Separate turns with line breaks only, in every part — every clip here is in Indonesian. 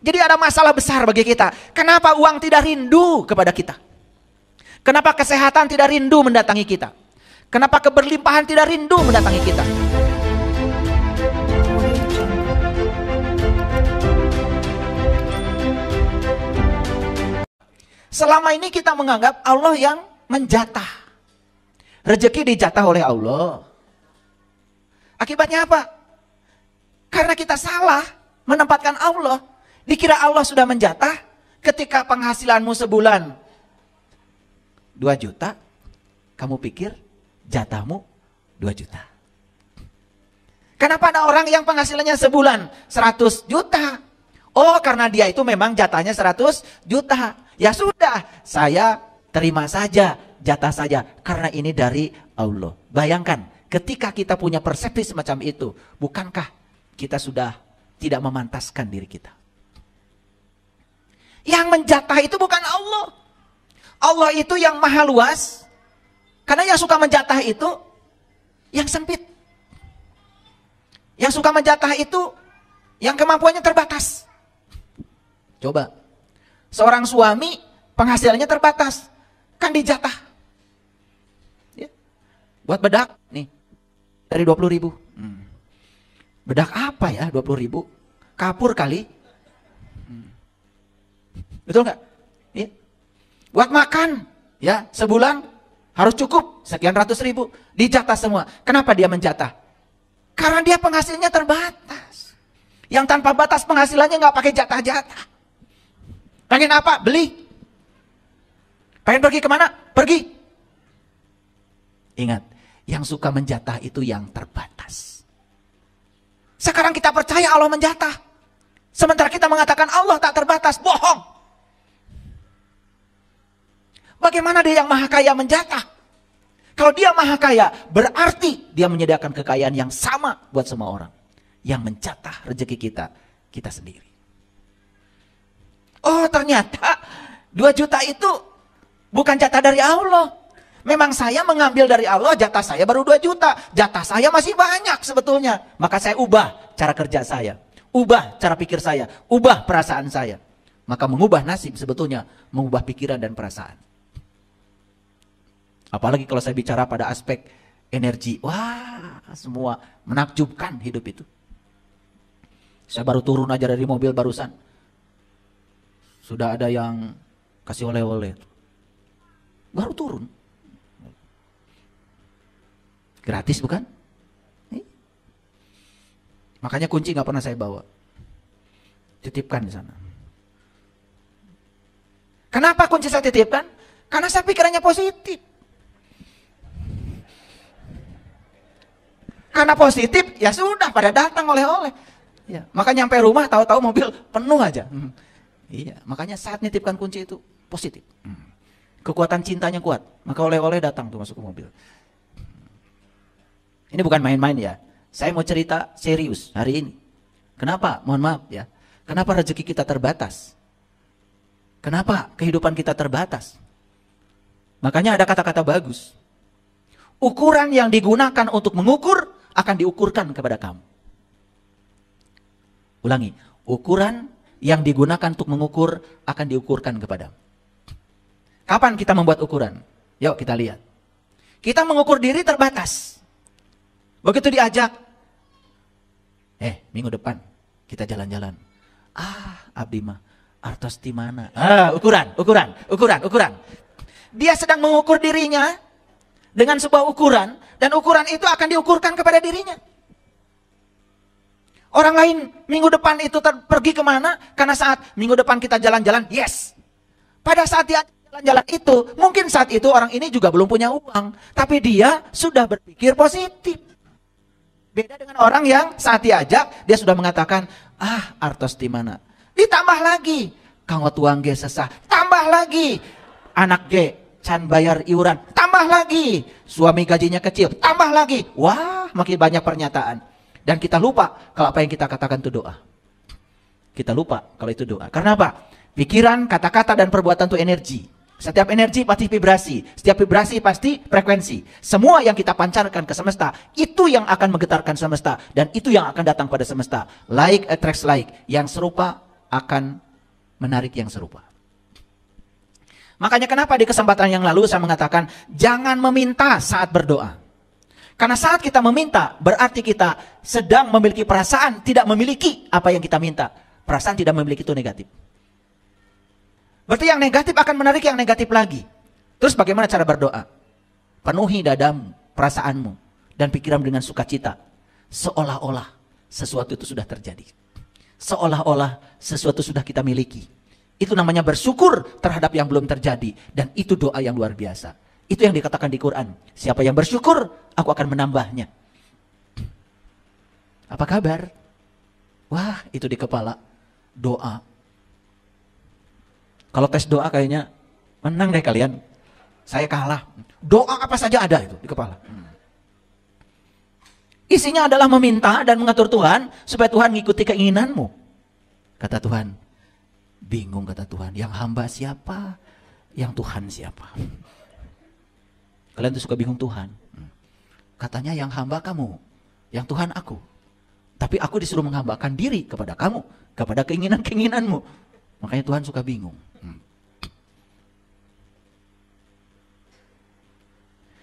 Jadi ada masalah besar bagi kita. Kenapa uang tidak rindu kepada kita? Kenapa kesehatan tidak rindu mendatangi kita? Kenapa keberlimpahan tidak rindu mendatangi kita? Selama ini kita menganggap Allah yang menjatah. Rezeki dijatah oleh Allah. Akibatnya apa? Karena kita salah menempatkan Allah. Dikira Allah sudah menjatah ketika penghasilanmu sebulan 2 juta. Kamu pikir jatahmu 2 juta. Kenapa ada orang yang penghasilannya sebulan 100 juta? Oh, karena dia itu memang jatahnya 100 juta. Ya sudah, saya terima saja, jatah saja. Karena ini dari Allah. Bayangkan, ketika kita punya persepsi semacam itu, bukankah kita sudah tidak memantaskan diri kita? Yang menjatah itu bukan Allah. Allah itu yang maha luas. Karena yang suka menjatah itu yang sempit. Yang suka menjatah itu yang kemampuannya terbatas. Coba, seorang suami penghasilannya terbatas, kan dijatah. Ya. Buat bedak, nih, dari 20.000. Bedak apa ya 20.000? Kapur kali. Betul nggak? Ya. Buat makan, ya sebulan harus cukup sekian ratus ribu. Dijatah semua. Kenapa dia menjatah? Karena dia penghasilannya terbatas. Yang tanpa batas penghasilannya nggak pakai jatah-jatah. Pengen apa? Beli. Pengen pergi kemana? Pergi. Ingat, yang suka menjatah itu yang terbatas. Sekarang kita percaya Allah menjatah. Sementara kita mengatakan Allah tak terbatas. Bohong. Bagaimana dia yang maha kaya menjatah? Kalau dia maha kaya, berarti dia menyediakan kekayaan yang sama buat semua orang. Yang menjatah rezeki kita sendiri. Oh, ternyata 2 juta itu bukan jatah dari Allah. Memang saya mengambil dari Allah, jatah saya baru 2 juta. Jatah saya masih banyak sebetulnya. Maka saya ubah cara kerja saya. Ubah cara pikir saya. Ubah perasaan saya. Maka mengubah nasib sebetulnya mengubah pikiran dan perasaan. Apalagi kalau saya bicara pada aspek energi. Wah, semua menakjubkan hidup itu. Saya baru turun aja dari mobil barusan. Sudah ada yang kasih oleh-oleh. Baru turun. Gratis bukan? Makanya kunci gak pernah saya bawa. Titipkan di sana. Kenapa kunci saya titipkan? Karena saya pikirannya positif. Karena positif, ya sudah pada datang oleh-oleh. Ya, maka nyampe rumah tahu-tahu mobil penuh aja. Iya, makanya saat nitipkan kunci itu positif. Kekuatan cintanya kuat, maka oleh-oleh datang tuh masuk ke mobil. Ini bukan main-main ya. Saya mau cerita serius hari ini. Kenapa? Mohon maaf ya. Kenapa rezeki kita terbatas? Kenapa kehidupan kita terbatas? Makanya ada kata-kata bagus. Ukuran yang digunakan untuk mengukur akan diukurkan kepada kamu. Ulangi, ukuran yang digunakan untuk mengukur akan diukurkan kepadamu. Kapan kita membuat ukuran? Yuk kita lihat. Kita mengukur diri terbatas. Begitu diajak, minggu depan kita jalan-jalan. Abdi mah artos di mana? Ukuran. Dia sedang mengukur dirinya dengan sebuah ukuran, dan ukuran itu akan diukurkan kepada dirinya. Orang lain minggu depan itu pergi kemana? Karena saat minggu depan kita jalan-jalan, yes. Pada saat dia jalan-jalan itu, mungkin saat itu orang ini juga belum punya uang. Tapi dia sudah berpikir positif. Beda dengan orang yang saat diajak, dia sudah mengatakan, artos di mana? Ditambah lagi, kanggo tuang ge sesah. Tambah lagi, anak ge can bayar iuran. Tambah lagi, suami gajinya kecil. Tambah lagi, wah makin banyak pernyataan. Dan kita lupa kalau apa yang kita katakan itu doa. Kita lupa kalau itu doa. Karena apa? Pikiran, kata-kata, dan perbuatan itu energi. Setiap energi pasti vibrasi. Setiap vibrasi pasti frekuensi. Semua yang kita pancarkan ke semesta, itu yang akan menggetarkan semesta. Dan itu yang akan datang pada semesta. Like attracts like. Yang serupa akan menarik yang serupa. Makanya kenapa di kesempatan yang lalu saya mengatakan jangan meminta saat berdoa. Karena saat kita meminta berarti kita sedang memiliki perasaan tidak memiliki apa yang kita minta. Perasaan tidak memiliki itu negatif. Berarti yang negatif akan menarik yang negatif lagi. Terus bagaimana cara berdoa? Penuhi dadamu, perasaanmu, dan pikiranmu dengan sukacita. Seolah-olah sesuatu itu sudah terjadi. Seolah-olah sesuatu sudah kita miliki. Itu namanya bersyukur terhadap yang belum terjadi. Dan itu doa yang luar biasa. Itu yang dikatakan di Quran. Siapa yang bersyukur, aku akan menambahnya. Apa kabar? Wah, itu di kepala. Doa. Kalau tes doa kayaknya menang deh kalian. Saya kalah. Doa apa saja ada itu di kepala. Isinya adalah meminta dan mengatur Tuhan supaya Tuhan mengikuti keinginanmu. Kata Tuhan, bingung kata Tuhan, yang hamba siapa? Yang Tuhan siapa? Kalian tuh suka bingung Tuhan. Katanya yang hamba kamu, yang Tuhan aku. Tapi aku disuruh menghambakan diri kepada kamu, kepada keinginan-keinginanmu. Makanya Tuhan suka bingung.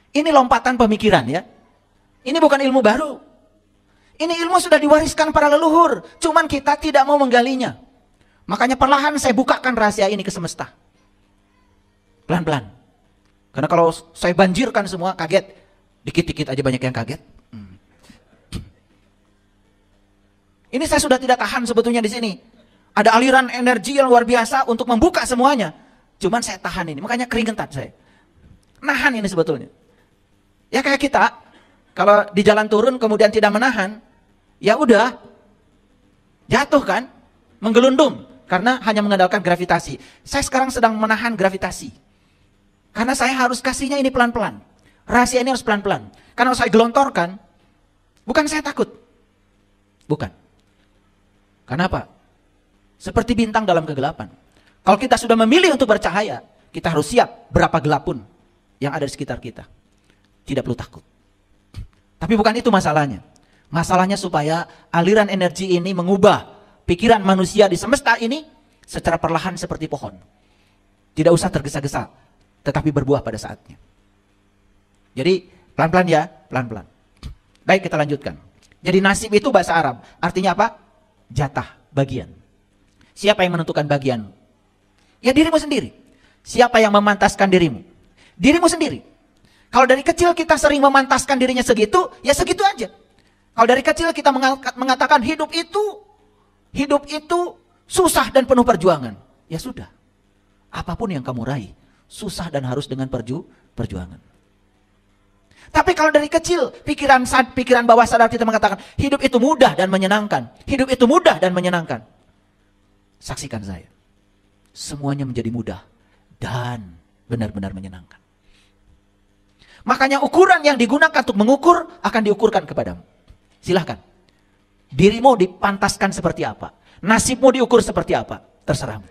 Ini lompatan pemikiran ya. Ini bukan ilmu baru. Ini ilmu sudah diwariskan para leluhur. Cuman kita tidak mau menggalinya. Makanya perlahan saya bukakan rahasia ini ke semesta. Pelan-pelan. Karena kalau saya banjirkan semua kaget. Dikit-dikit aja banyak yang kaget. Ini saya sudah tidak tahan sebetulnya di sini. Ada aliran energi yang luar biasa untuk membuka semuanya. Cuman saya tahan ini. Makanya keringetan saya. Nahan ini sebetulnya. Ya kayak kita. Kalau di jalan turun kemudian tidak menahan, ya udah jatuh kan, menggelundung karena hanya mengandalkan gravitasi. Saya sekarang sedang menahan gravitasi. Karena saya harus kasihnya ini pelan-pelan. Rahasia ini harus pelan-pelan. Karena saya gelontorkan, bukan saya takut. Bukan. Kenapa? Seperti bintang dalam kegelapan. Kalau kita sudah memilih untuk bercahaya, kita harus siap berapa gelap pun yang ada di sekitar kita. Tidak perlu takut. Tapi bukan itu masalahnya. Masalahnya supaya aliran energi ini mengubah pikiran manusia di semesta ini secara perlahan seperti pohon. Tidak usah tergesa-gesa, tetapi berbuah pada saatnya. Jadi pelan-pelan ya, pelan-pelan. Baik, kita lanjutkan. Jadi nasib itu bahasa Arab. Artinya apa? Jatah, bagian. Siapa yang menentukan bagian? Ya dirimu sendiri. Siapa yang memantaskan dirimu? Dirimu sendiri. Kalau dari kecil kita sering memantaskan dirinya segitu, ya segitu aja. Kalau dari kecil kita mengatakan hidup itu susah dan penuh perjuangan. Ya sudah. Apapun yang kamu raih, susah dan harus dengan perjuangan. Tapi kalau dari kecil, pikiran bawah sadar kita mengatakan, hidup itu mudah dan menyenangkan. Hidup itu mudah dan menyenangkan. Saksikan saya. Semuanya menjadi mudah dan benar-benar menyenangkan. Makanya ukuran yang digunakan untuk mengukur akan diukurkan kepadamu. Silahkan. Dirimu dipantaskan seperti apa. Nasibmu diukur seperti apa. Terserahmu.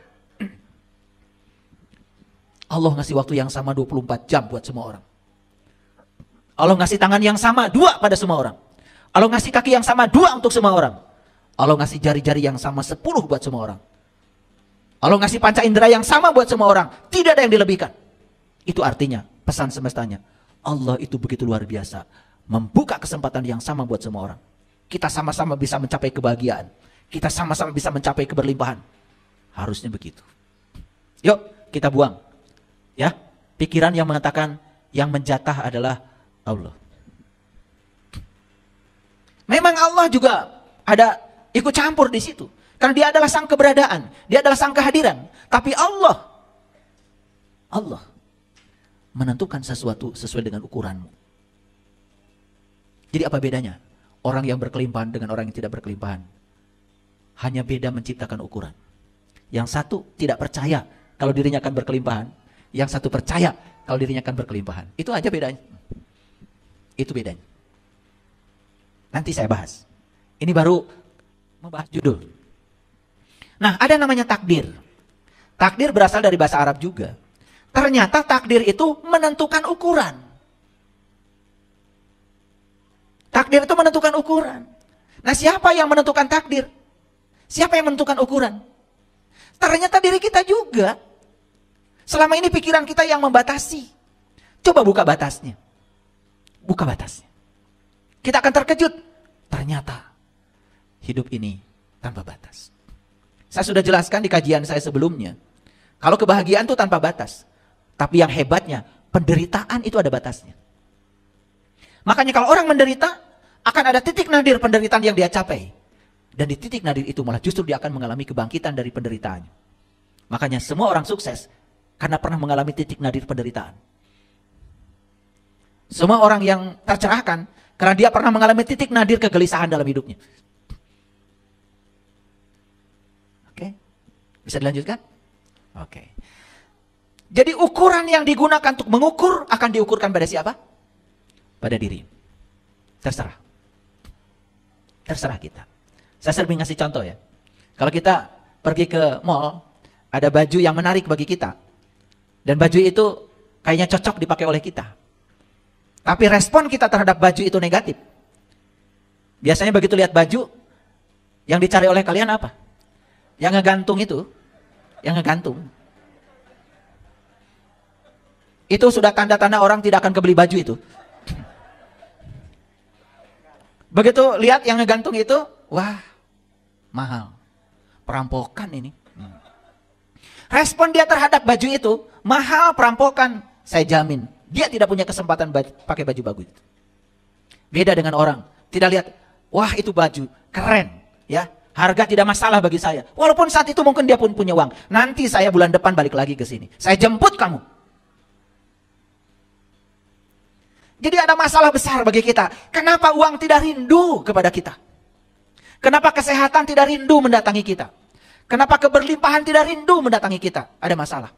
Allah ngasih waktu yang sama 24 jam buat semua orang. Allah ngasih tangan yang sama 2 pada semua orang. Allah ngasih kaki yang sama 2 untuk semua orang. Allah ngasih jari-jari yang sama 10 buat semua orang. Allah ngasih panca indera yang sama buat semua orang. Tidak ada yang dilebihkan. Itu artinya pesan semestanya. Allah itu begitu luar biasa. Membuka kesempatan yang sama buat semua orang. Kita sama-sama bisa mencapai kebahagiaan. Kita sama-sama bisa mencapai keberlimpahan. Harusnya begitu. Yuk kita buang. Ya, pikiran yang mengatakan yang menjatah adalah Allah. Memang Allah juga ada ikut campur di situ. Karena dia adalah sang keberadaan. Dia adalah sang kehadiran. Tapi Allah menentukan sesuatu sesuai dengan ukuranmu. Jadi apa bedanya? Orang yang berkelimpahan dengan orang yang tidak berkelimpahan. Hanya beda menciptakan ukuran. Yang satu tidak percaya kalau dirinya akan berkelimpahan. Yang satu percaya kalau dirinya akan berkelimpahan. Itu aja bedanya. Itu bedanya. Nanti saya bahas. Ini baru membahas judul. Nah, ada namanya takdir. Takdir berasal dari bahasa Arab juga. Ternyata takdir itu menentukan ukuran. Takdir itu menentukan ukuran. Nah, siapa yang menentukan takdir? Siapa yang menentukan ukuran? Ternyata diri kita juga. Selama ini pikiran kita yang membatasi. Coba buka batasnya. Buka batasnya. Kita akan terkejut. Ternyata hidup ini tanpa batas. Saya sudah jelaskan di kajian saya sebelumnya. Kalau kebahagiaan itu tanpa batas. Tapi yang hebatnya, penderitaan itu ada batasnya. Makanya kalau orang menderita, akan ada titik nadir penderitaan yang dia capai. Dan di titik nadir itu malah justru dia akan mengalami kebangkitan dari penderitaannya. Makanya semua orang sukses karena pernah mengalami titik nadir penderitaan. Semua orang yang tercerahkan karena dia pernah mengalami titik nadir kegelisahan dalam hidupnya. Oke, bisa dilanjutkan? Oke. Jadi ukuran yang digunakan untuk mengukur akan diukurkan pada siapa? Pada diri. Terserah. Terserah kita. Saya sering ngasih contoh ya. Kalau kita pergi ke mall, ada baju yang menarik bagi kita. Dan baju itu kayaknya cocok dipakai oleh kita. Tapi respon kita terhadap baju itu negatif. Biasanya begitu lihat baju, yang dicari oleh kalian apa? Yang ngegantung itu. Yang ngegantung. Itu sudah tanda-tanda orang tidak akan kebeli baju itu. Begitu lihat yang ngegantung itu, wah, mahal. Perampokan ini. Respon dia terhadap baju itu, mahal, perampokan. Saya jamin, dia tidak punya kesempatan pakai baju bagus. Beda dengan orang, tidak lihat, wah itu baju, keren. Ya, harga tidak masalah bagi saya. Walaupun saat itu mungkin dia pun punya uang. Nanti saya bulan depan balik lagi ke sini. Saya jemput kamu. Jadi ada masalah besar bagi kita. Kenapa uang tidak rindu kepada kita? Kenapa kesehatan tidak rindu mendatangi kita? Kenapa keberlimpahan tidak rindu mendatangi kita? Ada masalah.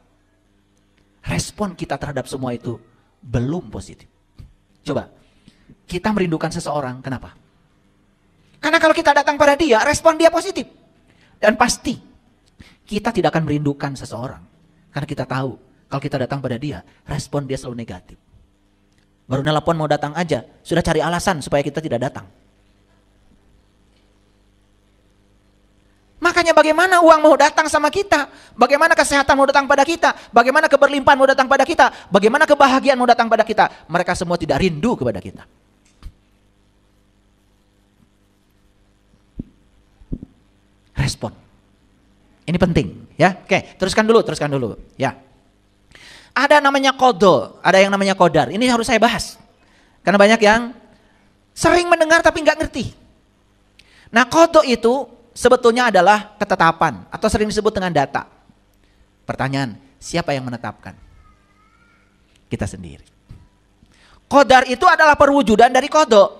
Respon kita terhadap semua itu belum positif. Coba, kita merindukan seseorang, kenapa? Karena kalau kita datang pada dia, respon dia positif. Dan pasti, kita tidak akan merindukan seseorang. Karena kita tahu, kalau kita datang pada dia, respon dia selalu negatif. Baru nelpon mau datang aja, sudah cari alasan supaya kita tidak datang. Makanya bagaimana uang mau datang sama kita? Bagaimana kesehatan mau datang pada kita? Bagaimana keberlimpahan mau datang pada kita? Bagaimana kebahagiaan mau datang pada kita? Mereka semua tidak rindu kepada kita. Respon. Ini penting, ya. Oke, teruskan dulu, ya. Ada namanya kodo, ada yang namanya kodar. Ini harus saya bahas. Karena banyak yang sering mendengar tapi nggak ngerti. Nah, kodo itu sebetulnya adalah ketetapan atau sering disebut dengan data. Pertanyaan, siapa yang menetapkan? Kita sendiri. Kodar itu adalah perwujudan dari kodo.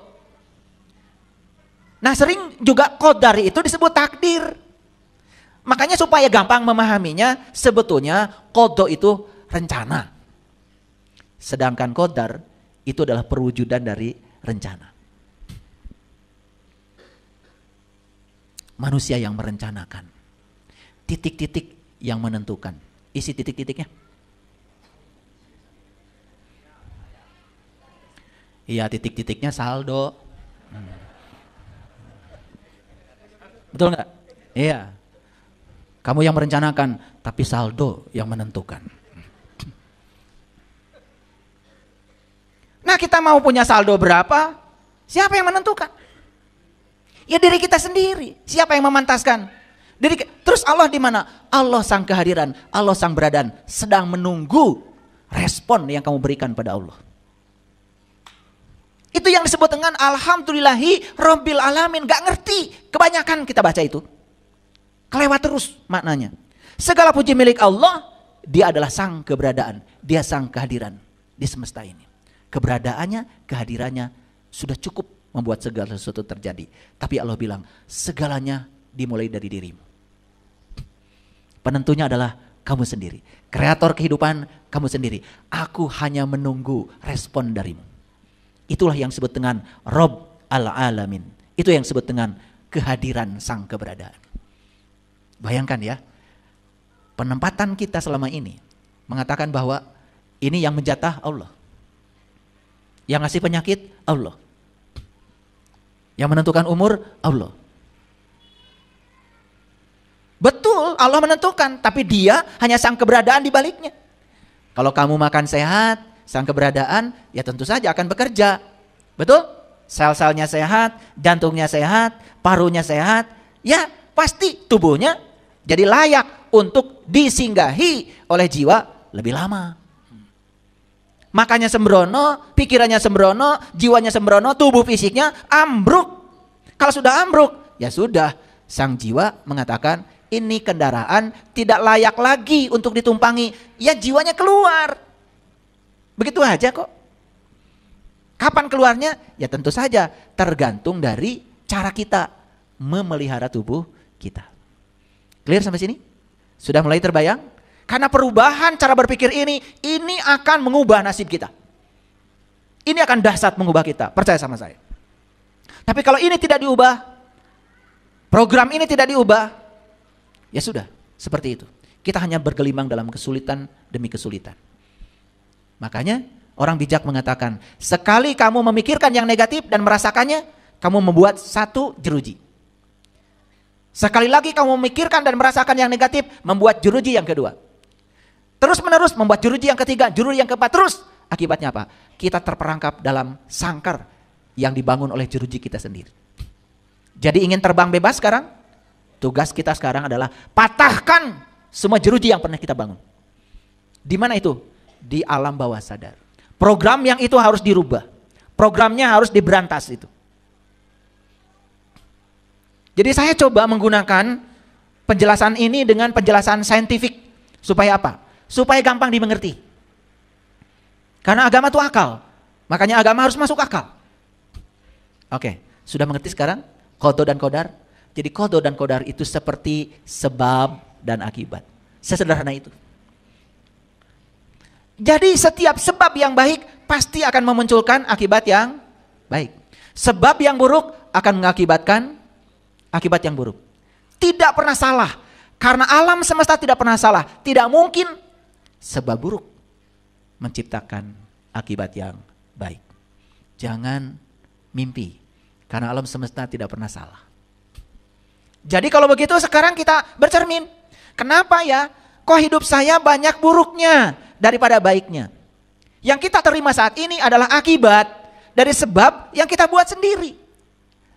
Nah, sering juga kodar itu disebut takdir. Makanya supaya gampang memahaminya, sebetulnya kodo itu rencana. Sedangkan kodar itu adalah perwujudan dari rencana. Manusia yang merencanakan. Titik-titik yang menentukan. Isi titik-titiknya. Iya, titik-titiknya saldo. Betul nggak? Iya. Kamu yang merencanakan, tapi saldo yang menentukan. Nah, kita mau punya saldo berapa? Siapa yang menentukan? Ya diri kita sendiri. Siapa yang memantaskan? Terus Allah di mana? Allah sang kehadiran, Allah sang beradaan sedang menunggu respon yang kamu berikan pada Allah. Itu yang disebut dengan alhamdulillahi rabbil alamin. Gak ngerti. Kebanyakan kita baca itu. Kelewat terus maknanya. Segala puji milik Allah. Dia adalah sang keberadaan. Dia sang kehadiran di semesta ini. Keberadaannya, kehadirannya sudah cukup membuat segala sesuatu terjadi. Tapi Allah bilang, segalanya dimulai dari dirimu. Penentunya adalah kamu sendiri. Kreator kehidupan kamu sendiri. Aku hanya menunggu respon darimu. Itulah yang disebut dengan Rob al-Alamin. Itu yang disebut dengan kehadiran sang keberadaan. Bayangkan ya, penempatan kita selama ini mengatakan bahwa ini yang menjatah Allah. Yang ngasih penyakit Allah. Yang menentukan umur Allah. Betul, Allah menentukan, tapi dia hanya sang keberadaan di baliknya. Kalau kamu makan sehat, sang keberadaan ya tentu saja akan bekerja. Betul? Sel-selnya sehat, jantungnya sehat, parunya sehat, ya pasti tubuhnya jadi layak untuk disinggahi oleh jiwa lebih lama. Makanya sembrono, pikirannya sembrono, jiwanya sembrono, tubuh fisiknya ambruk. Kalau sudah ambruk, ya sudah, sang jiwa mengatakan ini kendaraan tidak layak lagi untuk ditumpangi. Ya jiwanya keluar. Begitu aja kok. Kapan keluarnya? Ya tentu saja tergantung dari cara kita memelihara tubuh kita. Clear sampai sini? Sudah mulai terbayang? Karena perubahan cara berpikir ini akan mengubah nasib kita. Ini akan dahsyat mengubah kita, percaya sama saya. Tapi kalau ini tidak diubah, program ini tidak diubah, ya sudah, seperti itu. Kita hanya bergelimang dalam kesulitan demi kesulitan. Makanya orang bijak mengatakan, sekali kamu memikirkan yang negatif dan merasakannya, kamu membuat satu jeruji. Sekali lagi kamu memikirkan dan merasakan yang negatif, membuat jeruji yang kedua. Terus menerus membuat jeruji yang ketiga, jeruji yang keempat, terus. Akibatnya apa? Kita terperangkap dalam sangkar yang dibangun oleh jeruji kita sendiri. Jadi ingin terbang bebas sekarang? Tugas kita sekarang adalah patahkan semua jeruji yang pernah kita bangun. Di mana itu? Di alam bawah sadar. Program yang itu harus dirubah. Programnya harus diberantas itu. Jadi saya coba menggunakan penjelasan ini dengan penjelasan saintifik. Supaya apa? Supaya gampang dimengerti. Karena agama itu akal. Makanya agama harus masuk akal. Oke, sudah mengerti sekarang? Qadha dan qadar. Jadi qadha dan qadar itu seperti sebab dan akibat. Sesederhana itu. Jadi setiap sebab yang baik pasti akan memunculkan akibat yang baik. Sebab yang buruk akan mengakibatkan akibat yang buruk. Tidak pernah salah. Karena alam semesta tidak pernah salah. Tidak mungkin sebab buruk menciptakan akibat yang baik. Jangan mimpi. Karena alam semesta tidak pernah salah. Jadi kalau begitu sekarang kita bercermin. Kenapa ya? Kok hidup saya banyak buruknya daripada baiknya? Yang kita terima saat ini adalah akibat dari sebab yang kita buat sendiri.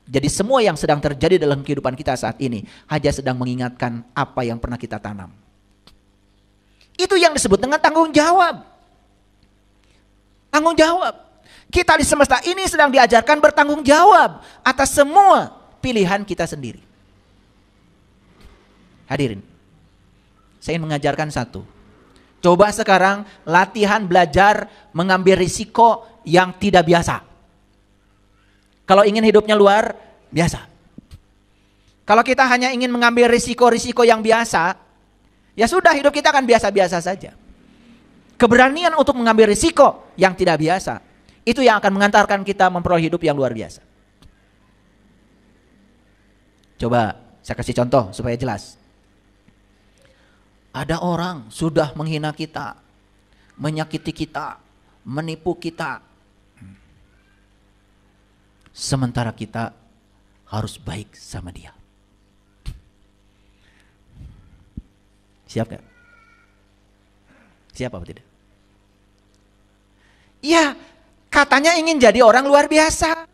Jadi semua yang sedang terjadi dalam kehidupan kita saat ini hanya sedang mengingatkan apa yang pernah kita tanam. Itu yang disebut dengan tanggung jawab. Tanggung jawab. Kita di semesta ini sedang diajarkan bertanggung jawab atas semua pilihan kita sendiri. Hadirin, saya ingin mengajarkan satu. Coba sekarang latihan belajar mengambil risiko yang tidak biasa. Kalau ingin hidupnya luar biasa. Kalau kita hanya ingin mengambil risiko-risiko yang biasa, ya sudah hidup kita akan biasa-biasa saja. Keberanian untuk mengambil risiko yang tidak biasa, itu yang akan mengantarkan kita memperoleh hidup yang luar biasa. Coba saya kasih contoh supaya jelas. Ada orang sudah menghina kita, menyakiti kita, menipu kita. Sementara kita harus baik sama dia. Siap gak? Siap apa tidak? Ya, katanya ingin jadi orang luar biasa.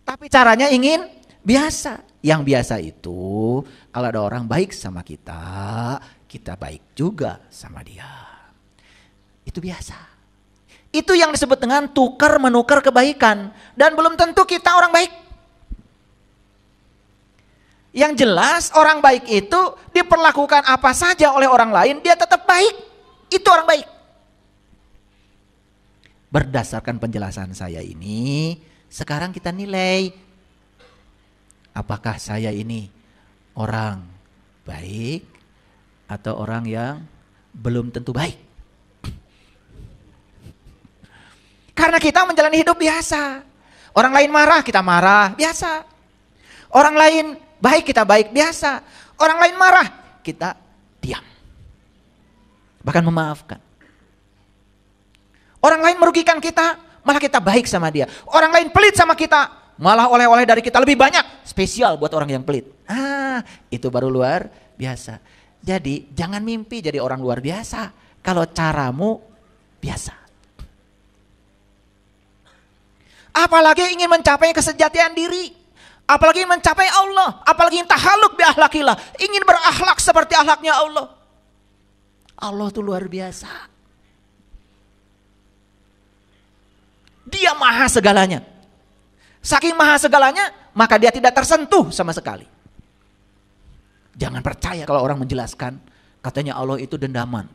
Tapi caranya ingin biasa. Yang biasa itu, kalau ada orang baik sama kita, kita baik juga sama dia. Itu biasa. Itu yang disebut dengan tukar menukar kebaikan. Dan belum tentu kita orang baik. Yang jelas orang baik itu diperlakukan apa saja oleh orang lain, dia tetap baik. Itu orang baik. Berdasarkan penjelasan saya ini, sekarang kita nilai. Apakah saya ini orang baik atau orang yang belum tentu baik? Karena kita menjalani hidup biasa. Orang lain marah, kita marah, biasa. Orang lain baik, kita baik, biasa. Orang lain marah, kita diam. Bahkan memaafkan. Orang lain merugikan kita, malah kita baik sama dia. Orang lain pelit sama kita, malah oleh-oleh dari kita lebih banyak. Spesial buat orang yang pelit. Itu baru luar biasa. Jadi jangan mimpi jadi orang luar biasa kalau caramu biasa. Apalagi ingin mencapai kesejatian diri, apalagi ingin mencapai Allah, apalagi ingin tahaluk bi akhlakillah, ingin berakhlak seperti akhlaknya Allah. Allah itu luar biasa. Dia maha segalanya. Saking maha segalanya, maka dia tidak tersentuh sama sekali. Jangan percaya kalau orang menjelaskan, katanya Allah itu dendaman.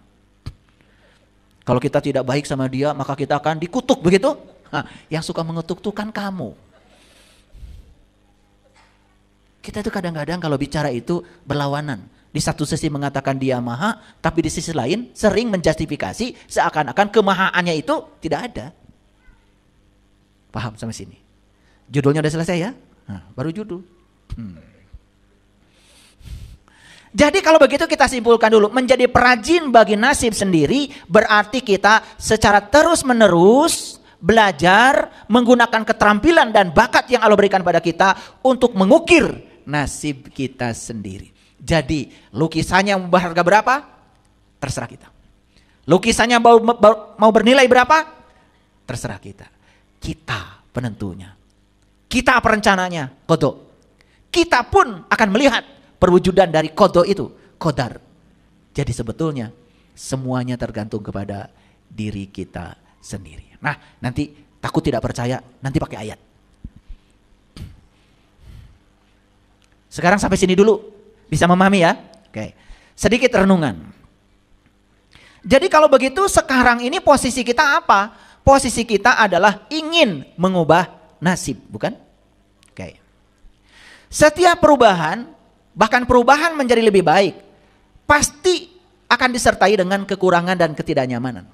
Kalau kita tidak baik sama dia, maka kita akan dikutuk, begitu? Nah, yang suka mengutuk itu kan kamu. Kita itu kadang-kadang kalau bicara itu berlawanan. Di satu sisi mengatakan dia maha, tapi di sisi lain sering menjustifikasi seakan-akan kemahaannya itu tidak ada. Paham sampai sini? Judulnya udah selesai ya? Nah, baru judul. Jadi kalau begitu kita simpulkan dulu, menjadi perajin bagi nasib sendiri berarti kita secara terus-menerus belajar menggunakan keterampilan dan bakat yang Allah berikan pada kita untuk mengukir nasib kita sendiri. Jadi lukisannya berharga berapa? Terserah kita. Lukisannya mau bernilai berapa? Terserah kita. Kita penentunya. Kita perencananya, qada. Kita pun akan melihat perwujudan dari qada itu, qadar. Jadi sebetulnya semuanya tergantung kepada diri kita sendiri. Nah, nanti takut tidak percaya, nanti pakai ayat. Sekarang sampai sini dulu. Bisa memahami ya? Oke. Sedikit renungan. Jadi kalau begitu sekarang ini posisi kita apa? Posisi kita adalah ingin mengubah nasib, bukan? Oke. Setiap perubahan, bahkan perubahan menjadi lebih baik, pasti akan disertai dengan kekurangan dan ketidaknyamanan.